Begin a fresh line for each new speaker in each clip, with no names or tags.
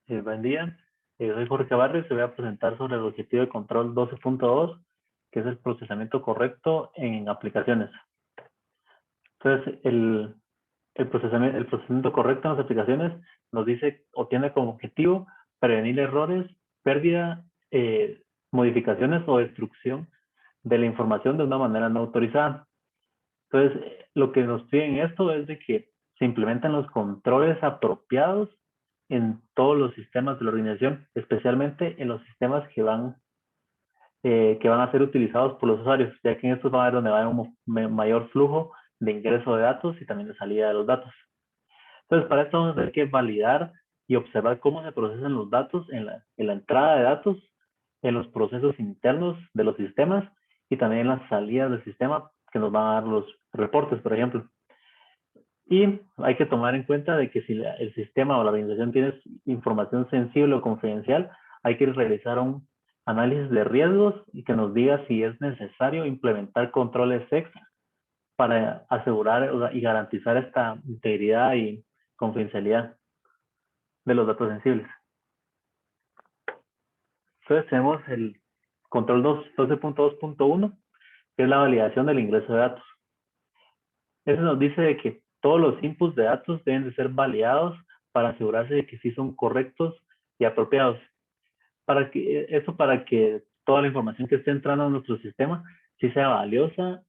Buen día, soy Jorge Barrios y voy a presentar sobre el objetivo de control 12.2, que es el procesamiento correcto en aplicaciones. Entonces, el procesamiento correcto en las aplicaciones nos dice o tiene como objetivo prevenir errores, pérdida, modificaciones o destrucción de la información de una manera no autorizada. Entonces, lo que nos piden esto es de que se implementen los controles apropiados en todos los sistemas de la organización, especialmente en los sistemas que van a ser utilizados por los usuarios, ya que en estos va a haber donde va a haber un mayor flujo de ingreso de datos y también de salida de los datos. Entonces, para esto vamos a tener que validar y observar cómo se procesan los datos en la entrada de datos, en los procesos internos de los sistemas y también en las salidas del sistema que nos van a dar los reportes, por ejemplo. Y hay que tomar en cuenta de que si el sistema o la organización tiene información sensible o confidencial, hay que realizar un análisis de riesgos y que nos diga si es necesario implementar controles extra para asegurar y garantizar esta integridad y confidencialidad de los datos sensibles. Entonces tenemos el control 12.2.1, que es la validación del ingreso de datos. Eso nos dice de que todos los inputs de datos deben de ser validados para asegurarse de que sí son correctos y apropiados. Para que toda la información que esté entrando a nuestro sistema sí sea valiosa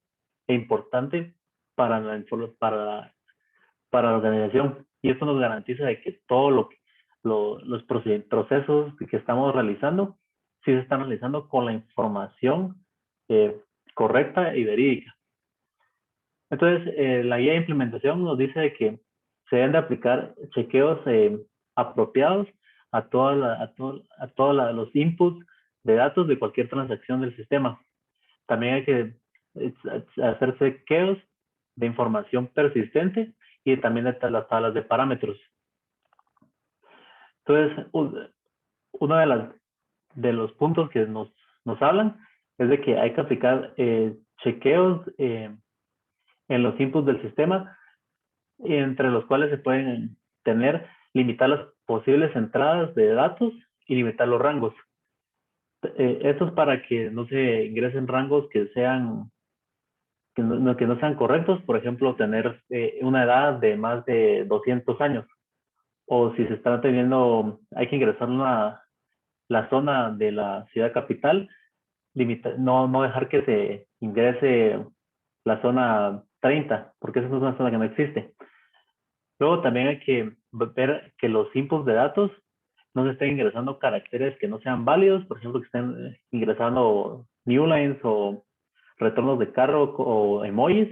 e importante para la organización. Y esto nos garantiza de que todos los procesos que estamos realizando sí se están realizando con la información correcta y verídica. Entonces, la guía de implementación nos dice de que se deben de aplicar chequeos apropiados a todos los inputs de datos de cualquier transacción del sistema. También hay que hacer chequeos de información persistente y también de las tablas de parámetros. Entonces, uno de los puntos que nos hablan es de que hay que aplicar chequeos en los inputs del sistema, entre los cuales se pueden limitar las posibles entradas de datos y limitar los rangos. Esto es para que no se ingresen rangos que no sean correctos, por ejemplo, tener una edad de más de 200 años, o si se está teniendo, hay que ingresar la zona de la ciudad capital, no dejar que se ingrese la zona 30, porque esa es una zona que no existe. Luego también hay que ver que los inputs de datos no se estén ingresando caracteres que no sean válidos, por ejemplo, que estén ingresando new lines o retornos de carro o emojis.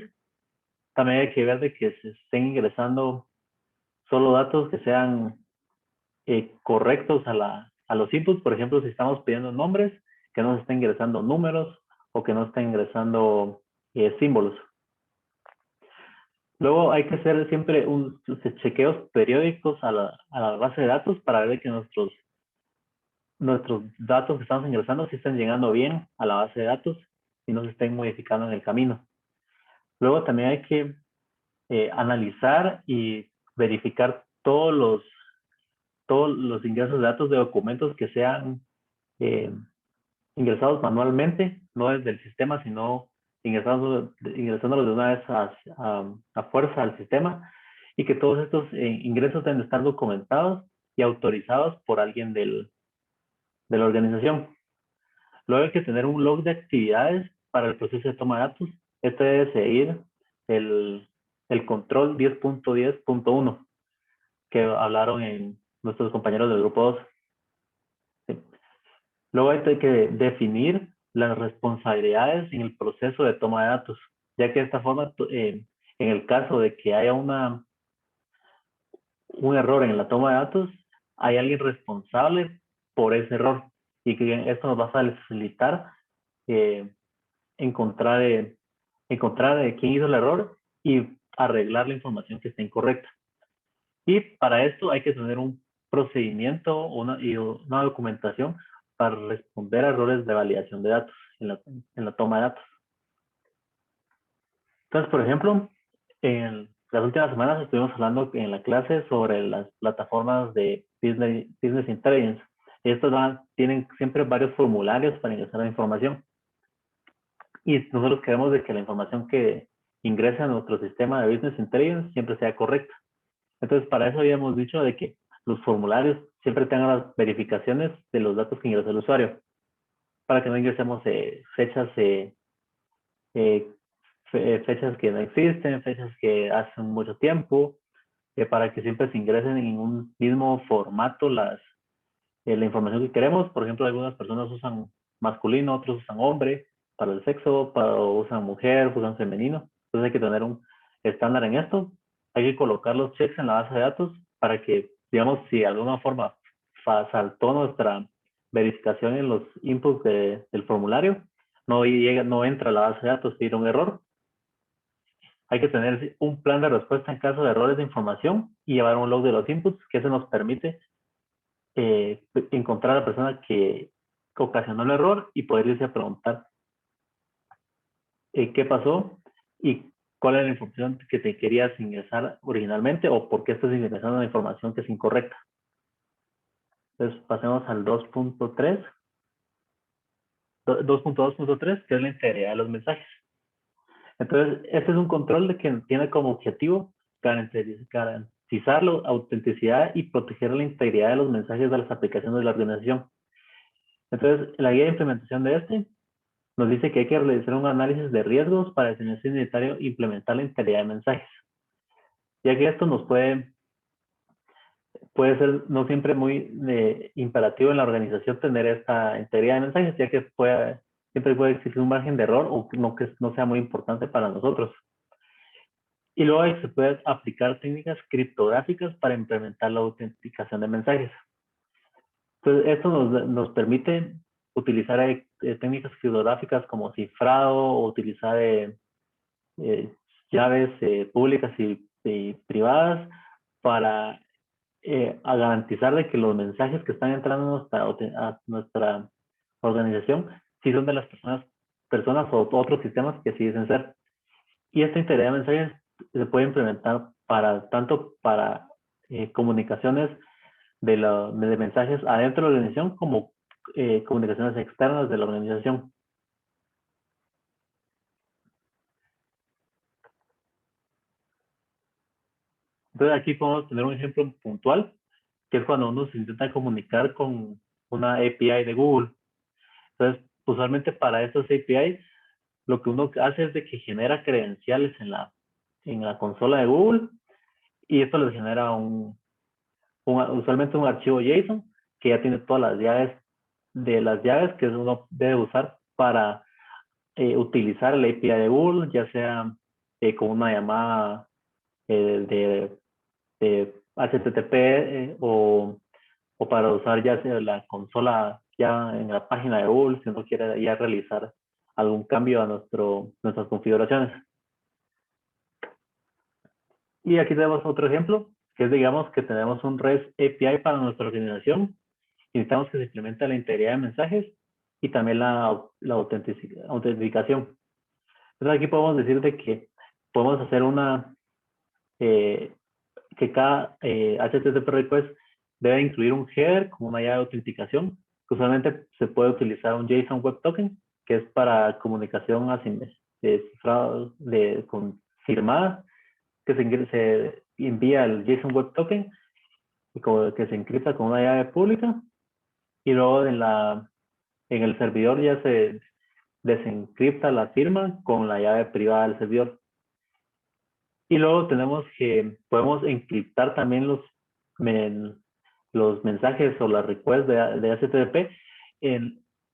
También hay que ver de que se estén ingresando solo datos que sean correctos a los inputs. Por ejemplo, si estamos pidiendo nombres, que no se estén ingresando números o que no estén ingresando símbolos. Luego hay que hacer siempre chequeos periódicos a la base de datos para ver que nuestros datos que estamos ingresando sí están llegando bien a la base de datos y no se estén modificando en el camino. Luego también hay que analizar y verificar todos los ingresos de datos de documentos que sean ingresados manualmente, no desde el sistema, sino ingresándolos de una vez a fuerza al sistema, y que todos estos ingresos deben estar documentados y autorizados por alguien de la organización. Luego hay que tener un log de actividades para el proceso de toma de datos. Este debe seguir el control 10.10.1 que hablaron en nuestros compañeros del grupo 2. ¿Sí? Luego hay que definir las responsabilidades en el proceso de toma de datos, ya que de esta forma, en el caso de que haya un error en la toma de datos, hay alguien responsable por ese error, y que esto nos va a facilitar eh, encontrar quién hizo el error y arreglar la información que esté incorrecta. Y para esto hay que tener un procedimiento y una documentación para responder a errores de validación de datos en la toma de datos. Entonces, por ejemplo, las últimas semanas estuvimos hablando en la clase sobre las plataformas de Business Intelligence. Estos tienen siempre varios formularios para ingresar la información. Y nosotros queremos de que la información que ingresa a nuestro sistema de Business Intelligence siempre sea correcta. Entonces, para eso habíamos dicho de que los formularios siempre tengan las verificaciones de los datos que ingresa el usuario, para que no ingresemos fechas fechas que no existen, fechas que hacen mucho tiempo, para que siempre se ingresen en un mismo formato la información que queremos. Por ejemplo, algunas personas usan masculino, otros usan hombre para el sexo, usan mujer, usan femenino. Entonces hay que tener un estándar en esto. Hay que colocar los checks en la base de datos para que, digamos, si de alguna forma saltó nuestra verificación en los inputs del formulario, no entra a la base de datos, tiene un error. Hay que tener un plan de respuesta en caso de errores de información y llevar un log de los inputs, que eso nos permite encontrar a la persona que ocasionó el error y poder irse a preguntar qué pasó y cuál era la información que te querías ingresar originalmente o por qué estás ingresando la información que es incorrecta. Entonces pasemos al 2.3, 2.2.3, que es la integridad de los mensajes. Entonces, este es un control de que tiene como objetivo garantizar la autenticidad y proteger la integridad de los mensajes de las aplicaciones de la organización. Entonces, la guía de implementación de este nos dice que hay que realizar un análisis de riesgos para determinar si es necesario implementar la integridad de mensajes, ya que esto nos puede ser no siempre muy imperativo en la organización tener esta integridad de mensajes, ya que siempre puede existir un margen de error o que no sea muy importante para nosotros. Y luego se pueden aplicar técnicas criptográficas para implementar la autenticación de mensajes. Entonces, esto nos permite utilizar técnicas criptográficas como cifrado o utilizar llaves públicas y privadas para garantizar de que los mensajes que están entrando a nuestra organización sí son de las personas o otros sistemas que sí dicen ser. Y esta integridad de mensajes se puede implementar tanto para comunicaciones de mensajes adentro de la organización como comunicaciones externas de la organización. Entonces aquí podemos tener un ejemplo puntual, que es cuando uno se intenta comunicar con una API de Google. Entonces, usualmente para estos APIs, lo que uno hace es de que genera credenciales en la consola de Google y esto les genera usualmente un archivo JSON que ya tiene todas las llaves que uno debe usar para utilizar la API de Google, ya sea con una llamada de HTTP o para usar ya sea la consola ya en la página de Google si uno quiere ya realizar algún cambio a nuestras configuraciones. Y aquí tenemos otro ejemplo, que es, digamos, que tenemos un REST API para nuestra organización y necesitamos que se implemente la integridad de mensajes y también la autenticación. Entonces aquí podemos decir de que podemos hacer que cada HTTP request debe incluir un header como una llave de autenticación, que usualmente se puede utilizar un JSON Web Token, que es para comunicación confirmada, que se envía el JSON Web Token y que se encripta con una llave pública y luego en el servidor ya se desencripta la firma con la llave privada del servidor. Y luego tenemos que podemos encriptar también los mensajes o las requests de HTTP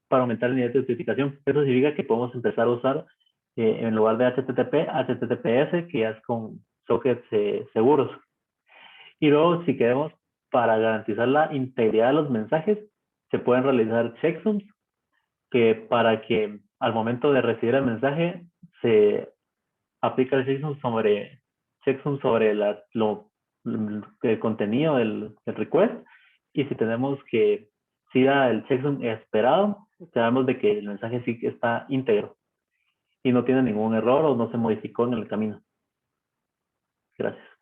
para aumentar el nivel de autenticación. Eso significa que podemos empezar a usar en lugar de HTTP, HTTPS, que ya es con sockets seguros. Y luego, si queremos, para garantizar la integridad de los mensajes, se pueden realizar checksums para que al momento de recibir el mensaje se aplica el checksum sobre el contenido del request y si tenemos que siga el checksum esperado, sabemos de que el mensaje sí está íntegro y no tiene ningún error o no se modificó en el camino. Gracias.